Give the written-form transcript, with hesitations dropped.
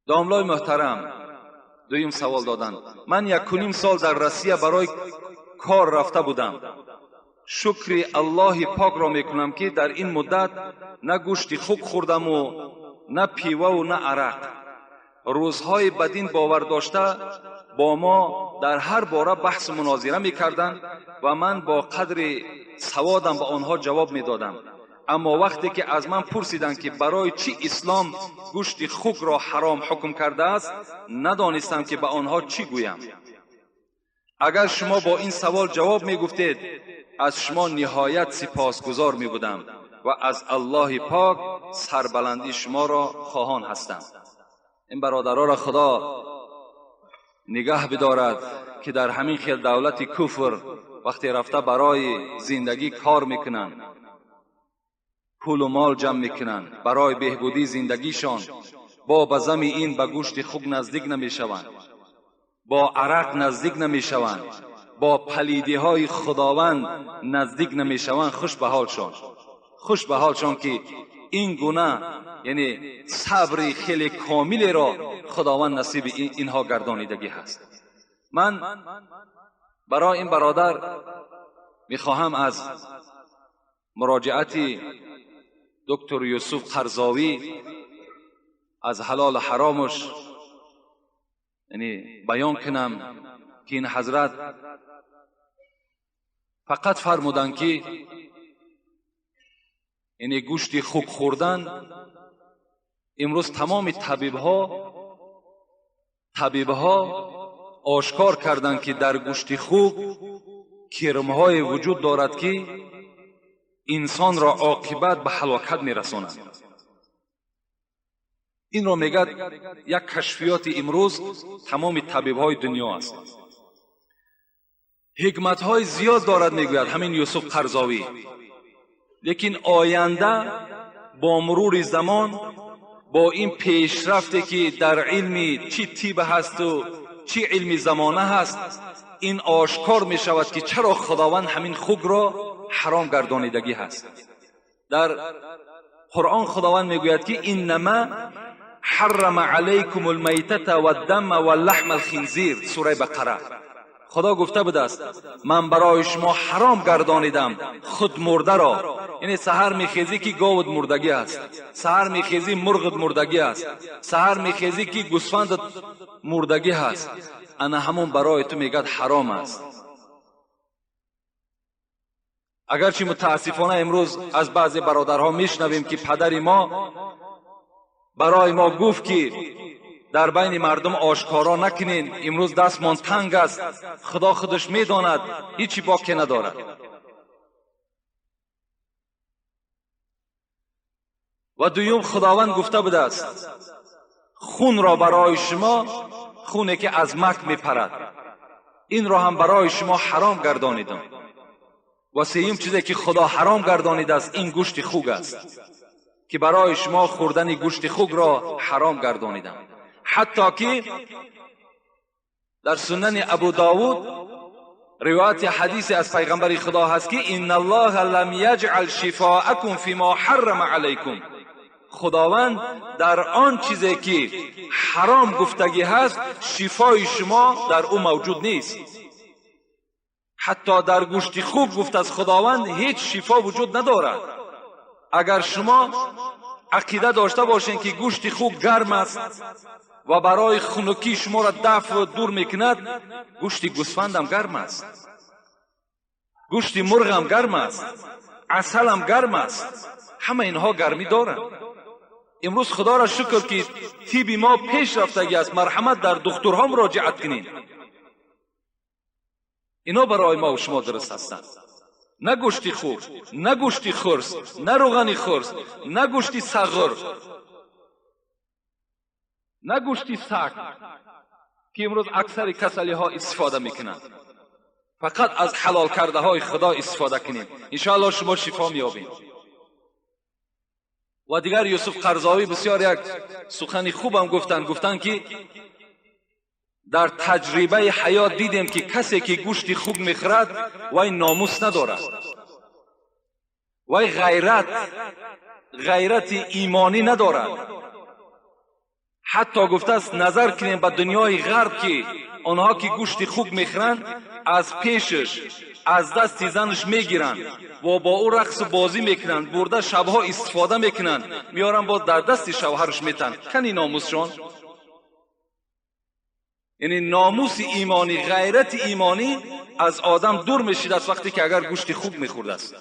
داملای محترم، دویم سوال دادن. من 1.5 سال در روسیه برای کار رفته بودم. شکر الله پاک را میکنم که در این مدت نه گوشت خوک خوردم و نه پیوه و نه عرق. روزهای بدین باور داشته با ما در هر باره بحث و مناظره میکردند و من با قدر سوادم به آنها جواب میدادم. اما وقتی که از من پرسیدند که برای چی اسلام گوشت خوک را حرام حکم کرده است، ندانستم که به آنها چی گویم. اگر شما با این سوال جواب میگفتید، از شما نهایت سپاسگزار میبودم و از الله پاک سربلندی شما را خواهان هستم. این برادرها را خدا نگه بدارد که در همین خیل دولت کفر وقتی رفته برای زندگی کار میکنند، پول و مال جمع میکنند برای بهبودی زندگیشان، با بزم این به گوشت خوک نزدیک نمیشوند، با عرق نزدیک نمیشوند، با پلیدی های خداوند نزدیک نمیشوند. خوش به حالشان، خوش به حالشان که این گونه یعنی صبر خیلی کامل را خداوند نصیب اینها گردانیدگی هست. من برای این برادر میخواهم از مراجعت دکتر یوسف قرضاوی از حلال و حرامش یعنی بیان کنم که این حضرت فقط فرمودن که یعنی گوشت خوک خوردن، امروز تمام طبیبها آشکار کردند که در گوشت خوک کرم‌های وجود دارد که انسان را عاقبت به هلاکت میرساند. این را میگه یک کشفیات امروز تمام طبیب‌های دنیا است. حکمت‌های زیاد دارد میگوید همین یوسف قرضاوی، لیکن آینده با مرور زمان با این پیشرفتی که در علم چی طب هست و چی علم زمانه هست، این آشکار می شود که چرا خداوند همین خوک را حرام گردانیدگی هست. در قرآن خداوند میگوید که انما حرم علیکم المیتة والدم واللحم الخنزیر، سوره بقره. خدا گفته بود است من برای شما حرام گردانیدم خود مرده را، یعنی سحر میخیزی که گاوت مردگی است، سحر میخیزی مرغت مردگی است، سحر میخیزی که گوسفندت مردگی هست، انا همون برای تو میگد حرام است. اگرچه متاسفانه امروز از بعضی برادرها میشنویم که پدر ما برای ما گفت که در بین مردم آشکارا نکنین، امروز دستمان تنگ است، خدا خودش میداند، هیچی باقی ندارد. و دویم خداوند گفته بوده است خون را برای شما، خونی که از مک میپرد، این را هم برای شما حرام گردانیدم. و سوم چیزی که خدا حرام گردانیده است این گوشت خوک است که برای شما خوردن گوشت خوک را حرام گردانیدم. حتی که در سنن ابو داود روایت حدیث از پیغمبر خدا هست که ان الله لم یجعل شفاءکم فیما حرم علیکم، خداوند در آن چیزی که حرام گفتگی هست شفای شما در او موجود نیست. حتی در گوشت خوک گفت از خداوند هیچ شفا وجود ندارد. اگر شما عقیده داشته باشین که گوشت خوک گرم است و برای خنکی شما را دفع و دور میکند، گوشت گوسفند هم گرم است، گوشت مرغ هم گرم است، عسل هم گرم است، همه اینها گرمی دارند. امروز خدا را شکر که طب ما پیش رفتگی است، مرحمت در دکترها مراجعت کنین، اینا برای ما و شما درست هستند. نه گوشت خوک، نه گوشت خرس، نه روغن خرس، نه گوشت صغر، نه گوشت سگ که امروز اکثر کسلی ها استفاده میکنند. فقط از حلال کرده های خدا استفاده کنیم، انشاءالله شما شفا میابین. و دیگر یوسف قرضاوی بسیار یک سخن خوبم گفتن که در تجربه حیات دیدیم که کسی که گوشت خوک میخورد وای ناموس ندارد، وای غیرت ایمانی ندارد. حتی گفته است نظر کنیم به دنیای غرب که آنها که گوشت خوک میخورند از پیشش از دست زنش میگیرند و با او رقص و بازی میکنند، برده شبها استفاده میکنند، میارن باز در دست شوهرش میتن. کنی ناموسشان؟ یعنی ناموس ایمانی، غیرت ایمانی از آدم دور میشید از وقتی که اگر گوشت خوک میخورده است.